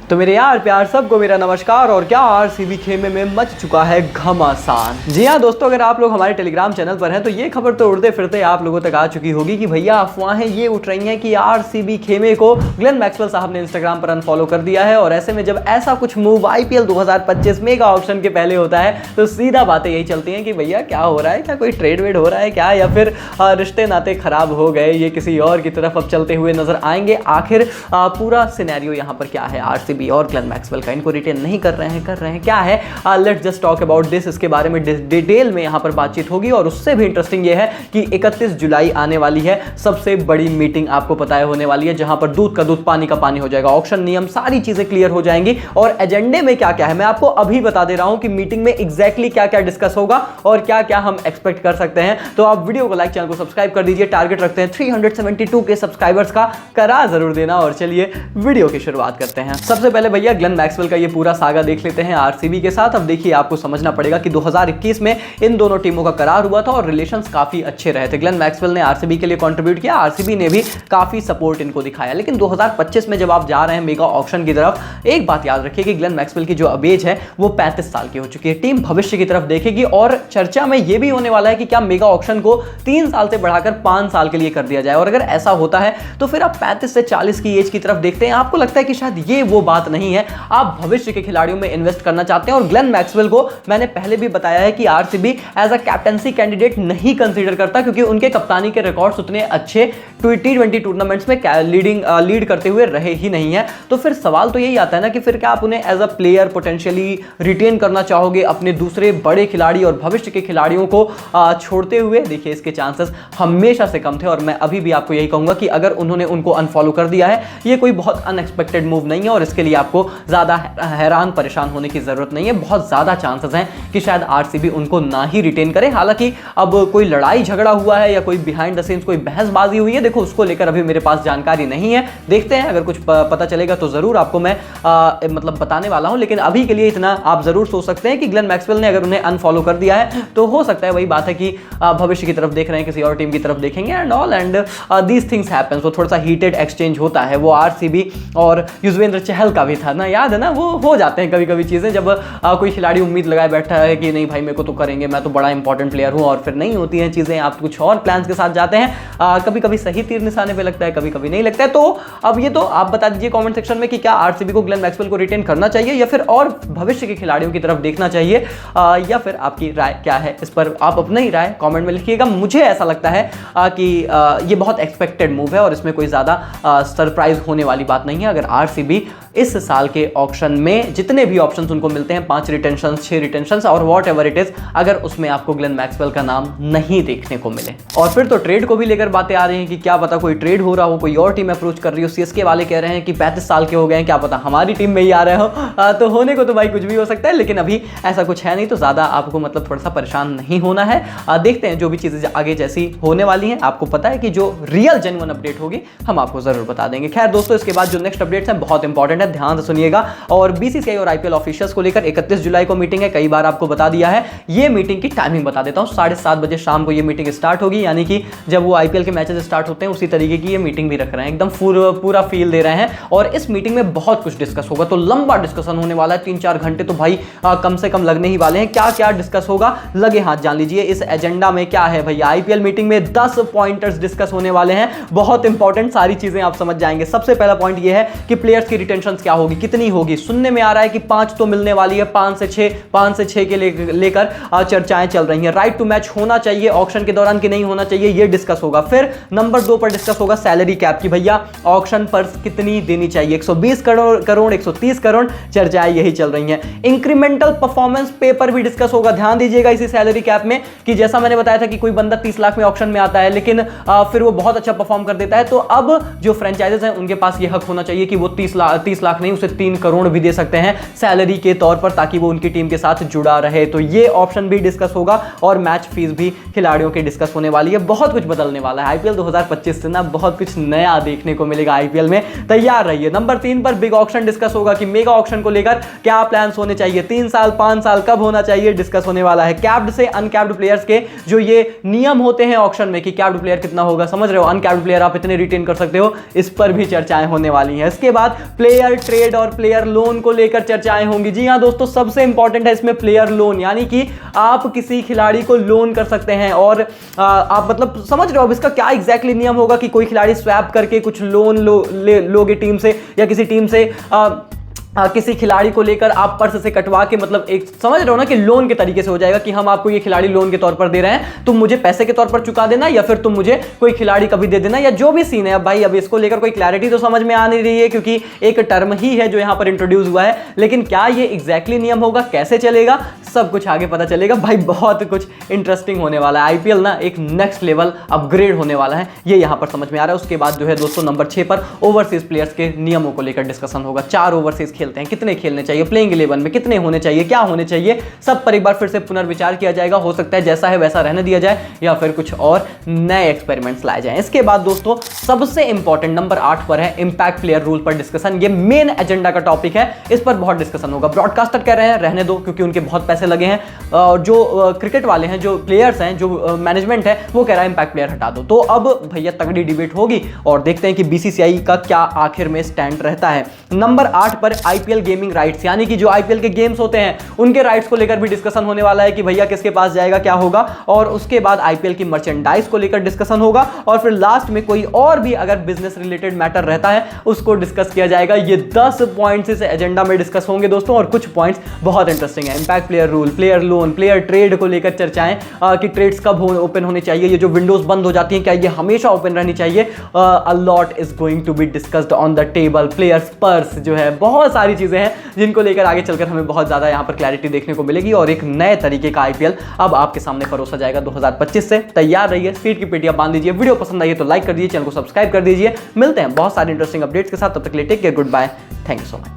तो मेरे यार प्यार सबको मेरा नमस्कार। और क्या आरसीबी खेमे में मच चुका है घमासान। जी हाँ दोस्तों, अगर आप लोग हमारे टेलीग्राम चैनल पर हैं तो ये खबर तो उड़ते फिरते आप लोगों तक आ चुकी होगी कि भैया अफवाहें ये उठ रही हैं कि आरसीबी खेमे को ग्लेन मैक्सवेल साहब ने इंस्टाग्राम पर अनफॉलो कर दिया है। और ऐसे में जब ऐसा कुछ मूव आईपीएल 2025 मेगा ऑक्शन के पहले होता है तो सीधा बातें यही चलती हैं कि भैया क्या हो रहा है, क्या कोई ट्रेड वेड हो रहा है क्या, या फिर रिश्ते नाते खराब हो गए, ये किसी और की तरफ अब चलते हुए नजर आएंगे। आखिर पूरा सिनेरियो यहाँ पर क्या है, आरसीबी और ग्लेन मैक्सवेल का इनको रिटेन नहीं कर रहे हैं क्या है। Let's just talk about this. इसके बारे में डिटेल में यहाँ पर बातचीत होगी। और उससे भी इंटरेस्टिंग ये है कि 31 जुलाई आने वाली है सबसे बड़ी मीटिंग, आपको पता है होने वाली है, जहां पर दूध का दूध पानी का पानी हो जाएगा। ऑक्शन नियम सारी चीजें क्लियर हो जाएंगी और एजेंडे में क्या क्या है मैं आपको अभी बता दे रहा हूं कि मीटिंग में एग्जैक्टली क्या क्या डिस्कस होगा और क्या क्या हम एक्सपेक्ट कर सकते हैं। तो आप वीडियो को लाइक, चैनल को सब्सक्राइब कर दीजिए। टारगेट रखते हैं 372 के सब्सक्राइबर्स का, करा जरूर देना। और चलिए वीडियो की शुरुआत करते हैं। सबसे पहले भैया ग्लेन मैक्सवेल का ये पूरा सागा देख लेते हैं आरसीबी के साथ। अब देखिए, आपको समझना पड़ेगा कि 2021 में इन दोनों टीमों का करार हुआ था और रिलेशंस काफी अच्छे रहे थे। ग्लेन मैक्सवेल ने आरसीबी के लिए कंट्रीब्यूट किया, आरसीबी ने भी काफी सपोर्ट इनको दिखाया। लेकिन 2025 में जब आप जा रहे हैं मेगा ऑक्शन की तरफ, एक बात याद रखिए कि ग्लेन मैक्सवेल की जो अब एज है वो 35 साल की हो चुकी है। टीम भविष्य की तरफ देखेगी और चर्चा में यह भी होने वाला है कि क्या मेगा ऑक्शन को 3 साल से बढ़ाकर 5 साल के लिए कर दिया जाए। और अगर ऐसा होता है तो फिर आप 35 से 40 की एज की तरफ देखते हैं। आपको लगता है कि शायद ये वो बात नहीं है, आप भविष्य के खिलाड़ियों में इन्वेस्ट करना चाहते हैं। और ग्लेन मैक्सवेल को मैंने पहले भी बताया है कि RCB as a captaincy candidate नहीं कंसीडर करता, क्योंकि उनके कप्तानी के रिकॉर्ड्स उतने अच्छे T20 टूर्नामेंट्स में लीड करते हुए रहे ही नहीं है। तो फिर सवाल तो यही आता है ना कि फिर क्या आप उन्हें as a player potentially retain करना चाहोगे अपने दूसरे बड़े खिलाड़ी और भविष्य के खिलाड़ियों को छोड़ते हुए। देखिए, इसके चांसेस हमेशा से कम थे और मैं अभी भी आपको यही कहूंगा कि अगर उन्होंने उनको अनफॉलो कर दिया है, ये कोई बहुत अनएक्सपेक्टेड मूव नहीं है और इसके लिए आपको ज्यादा हैरान परेशान होने की जरूरत नहीं है। बहुत ज्यादा चांसेस हैं कि शायद आरसीबी उनको ना ही रिटेन करे। हालांकि अब कोई लड़ाई झगड़ा हुआ है या कोई बिहाइंड द सीन्स कोई बहसबाजी हुई है, देखो उसको लेकर अभी मेरे पास जानकारी नहीं है। देखते हैं, अगर कुछ पता चलेगा तो जरूर आपको मैं मतलब बताने वाला हूं। लेकिन अभी के लिए इतना आप जरूर सोच सकते हैं कि ग्लेन मैक्सवेल ने अगर उन्हें अनफॉलो कर दिया है तो हो सकता है वही बात है कि भविष्य की तरफ देख रहे हैं, किसी और टीम की तरफ देखेंगे and all and these things happens. वो थोड़ा सा हीटेड एक्सचेंज होता है, वो आरसीबी और युजवेंद्र चहल का भी था ना, याद है ना, वो हो जाते हैं कभी कभी चीजें जब कोई खिलाड़ी उम्मीद लगाए बैठा है कि नहीं भाई मेरे को तो करेंगे, मैं तो बड़ा इंपॉर्टेंट प्लेयर हूं, और फिर नहीं होती हैं चीजें, आप कुछ और प्लान्स के साथ जाते हैं। कभी कभी सही तीर निशाने पे लगता है, कभी कभी नहीं लगता है। तो अब ये तो आप बता दीजिए कमेंट सेक्शन में कि क्या आरसीबी को ग्लेन मैक्सवेल को रिटेन करना चाहिए या फिर और भविष्य के खिलाड़ियों की तरफ देखना चाहिए, या फिर आपकी राय क्या है इस पर आप अपनी ही राय कमेंट में लिखिएगा। मुझे ऐसा लगता है कि ये बहुत एक्सपेक्टेड मूव है और इसमें कोई ज्यादा सरप्राइज होने वाली बात नहीं है। अगर आरसीबी इस साल के ऑक्शन में जितने भी ऑप्शंस उनको मिलते हैं, 5 रिटेंशंस, 6 रिटेंशंस और वॉट एवर इट इज, अगर उसमें आपको ग्लेन मैक्सवेल का नाम नहीं देखने को मिले। और फिर तो ट्रेड को भी लेकर बातें आ रही हैं कि क्या पता कोई ट्रेड हो रहा हो, कोई और टीम अप्रोच कर रही हो। सीएसके वाले कह रहे हैं कि 35 साल के हो गए हैं, क्या पता हमारी टीम में ही आ रहे हो। तो होने को तो भाई कुछ भी हो सकता है, लेकिन अभी ऐसा कुछ है नहीं, तो ज्यादा आपको मतलब थोड़ा सा परेशान नहीं होना है। देखते हैं जो भी चीजें आगे जैसी होने वाली हैं। आपको पता है कि जो रियल जेन्युइन अपडेट होगी हम आपको जरूर बता देंगे। खैर दोस्तों, इसके बाद जो नेक्स्ट अपडेट्स हैं बहुत इंपॉर्टेंट है, ध्यान से सुनिएगा। और बीसीसीआई और आईपीएल ऑफिशियल्स को लेकर 31 जुलाई को मीटिंग है, कई बार आपको बता दिया है। ये मीटिंग की टाइमिंग बता देता हूं, 7:30 बजे शाम को ये मीटिंग स्टार्ट होगी, यानी कि जब वो आईपीएल के मैचेस स्टार्ट होते हैं उसी तरीके की ये मीटिंग भी रख रहे हैं, एकदम पूरा फील दे रहे हैं। और इस मीटिंग में बहुत कुछ डिस्कस होगा, तो लंबा डिस्कशन होने वाला है, 3-4 घंटे तो भाई कम से कम लगने ही वाले हैं। क्या क्या डिस्कस होगा, लगे हाथ जान लीजिए इस एजेंडा में क्या है भैया। आईपीएल मीटिंग में 10 पॉइंटर्स डिस्कस होने वाले हैं, बहुत इंपॉर्टेंट, सारी चीजें आप समझ जाएंगे। सबसे पहला पॉइंट ये है कि प्लेयर्स की रिटेंशन क्या होगी, कितनी होगी। सुनने में आ रहा है कि 5 तो मिलने वाली है, 5 से 6 के लेकर चर्चाएं चल रही हैं। राइट टू मैच होना चाहिए ऑक्शन के दौरान कि नहीं होना चाहिए, यह डिस्कस होगा। फिर नंबर 2 पर डिस्कस होगा सैलरी कैप की, भैया ऑक्शन पर कितनी देनी चाहिए, 120 करोड़ 130 करोड़, चर्चाएं यही चल रही हैं। इंक्रीमेंटल परफॉर्मेंस पे पर भी डिस्कस होगा। ध्यान दीजिएगा इसी सैलरी कैप में कि जैसा मैंने बताया था कि कोई बंदा 30 लाख में ऑक्शन में आता है, लेकिन फिर वो बहुत अच्छा परफॉर्म कर देता है, तो अब जो फ्रेंचाइजेस हैं उनके पास यह हक होना चाहिए कि वो 30 लाख नहीं, उसे 3 करोड़ भी दे सकते हैं सैलरी के तौर पर, ताकि वो उनकी टीम के साथ जुड़ा रहे। तो ये ऑप्शन भी डिस्कस होगा और मैच फीस भी खिलाड़ियों की डिस्कस होने वाली है। बहुत कुछ बदलने वाला है आईपीएल 2025 से ना, बहुत कुछ नया देखने को मिलेगा आईपीएल में, तैयार रहिए। नंबर 3 पर बिग ऑक्शन डिस्कस होगा कि मेगा ऑक्शन को लेकर क्या प्लान्स होने चाहिए, 3 साल 5 साल कब होना चाहिए, डिस्कस होने वाला है। कैप्ड से अनकैप्ड प्लेयर्स के जो ये नियम होते हैं ऑक्शन में कि कैप्ड प्लेयर कितना होगा, समझ रहे हो, अनकैप्ड प्लेयर आप इतने रिटेन कर सकते हो, इस पर भी चर्चाएं होने वाली हैं। इसके बाद प्लेयर प्लेयर ट्रेड और प्लेयर लोन को लेकर चर्चाएं होंगी। जी हाँ दोस्तों, सबसे इंपॉर्टेंट है इसमें प्लेयर लोन, यानी कि आप किसी खिलाड़ी को लोन कर सकते हैं और आप मतलब समझ रहे हो अब इसका क्या एग्जैक्टली नियम होगा कि कोई खिलाड़ी स्वैप करके कुछ लोन लोगे टीम से या किसी टीम से किसी खिलाड़ी को लेकर आप पर्स से कटवा के, मतलब एक समझ रहे हो ना कि लोन के तरीके से हो जाएगा कि हम आपको ये खिलाड़ी लोन के तौर पर दे रहे हैं, तुम मुझे पैसे के तौर पर चुका देना या फिर तुम मुझे कोई खिलाड़ी कभी दे देना, या जो भी सीन है। अब भाई अब इसको लेकर कोई क्लैरिटी तो समझ में आ नहीं रही है क्योंकि एक टर्म ही है जो यहां पर इंट्रोड्यूस हुआ है, लेकिन क्या ये एग्जैक्टली नियम होगा, कैसे चलेगा, सब कुछ आगे पता चलेगा। भाई बहुत कुछ इंटरेस्टिंग होने वाला है, आईपीएल ना एक नेक्स्ट लेवल अपग्रेड होने वाला है, ये यहां पर समझ में आ रहा है। उसके बाद जो है दोस्तों नंबर 6 पर ओवरसीज प्लेयर्स के नियमों को लेकर डिस्कशन होगा। 4 ओवरसीज खेलते हैं, कितने खेलने चाहिए, प्लेइंग 11 में कितने होने चाहिए, क्या होने चाहिए, सब पर एक बार फिर से पुनर्विचार किया जाएगा। हो सकता है जैसा है वैसा रहने दिया जाए या फिर कुछ और नए एक्सपेरिमेंट्स लाए जाएं। इसके बाद दोस्तों सबसे इंपॉर्टेंट नंबर 8 पर है इंपैक्ट प्लेयर रूल पर डिस्कशन। ये मेन एजेंडा का टॉपिक है, इस पर बहुत डिस्कशन होगा। ब्रॉडकास्टर कह रहे हैं रहने दो क्योंकि उनके बहुत पैसे लगे हैं, और जो क्रिकेट वाले हैं, जो प्लेयर्स हैं, जो मैनेजमेंट है, वो कह रहा है इंपैक्ट प्लेयर हटा दो। तो अब भैया तगड़ी डिबेट होगी और देखते हैं कि बीसीसीआई का क्या आखिर में स्टैंड रहता है। नंबर 8 पर आईपीएल गेमिंग राइट्स, यानी कि जो आईपीएल के गेम्स होते हैं उनके राइट्स को लेकर भी डिस्कशन होने वाला है कि भैया किसके पास जाएगा, क्या होगा। और उसके बाद आईपीएल की मर्चेंडाइज को लेकर डिस्कशन होगा और फिर लास्ट में कोई और भी अगर बिजनेस रिलेटेड मैटर रहता है उसको डिस्कस किया जाएगा। ये 10 पॉइंट्स इस एजेंडा में डिस्कस होंगे दोस्तों, और कुछ पॉइंट्स बहुत इंटरेस्टिंग है। Impact player rule, player loan, player trade को लेकर चर्चाएं कि ट्रेड्स कब ओपन होने चाहिए, ये जो विंडोज बंद हो जाती हैं क्या ये हमेशा ओपन रहनी चाहिए। A lot is going to be discussed on the table. Players purse जो है, बहुत सारी चीजें हैं जिनको लेकर आगे चलकर हमें बहुत ज्यादा यहां पर क्लैरिटी देखने को मिलेगी और एक नए तरीके का आईपीएल अब आपके सामने परोसा जाएगा 2025 से। तैयार रहिए, सीट की पेटियां बांध लीजिए। वीडियो पसंद आई तो लाइक कर दीजिए, चैनल को सब्सक्राइब कर दीजिए। मिलते हैं बहुत सारे इंटरेस्टिंग अपडेट्स के साथ, तब तक के लिए take care, goodbye, thank you so much.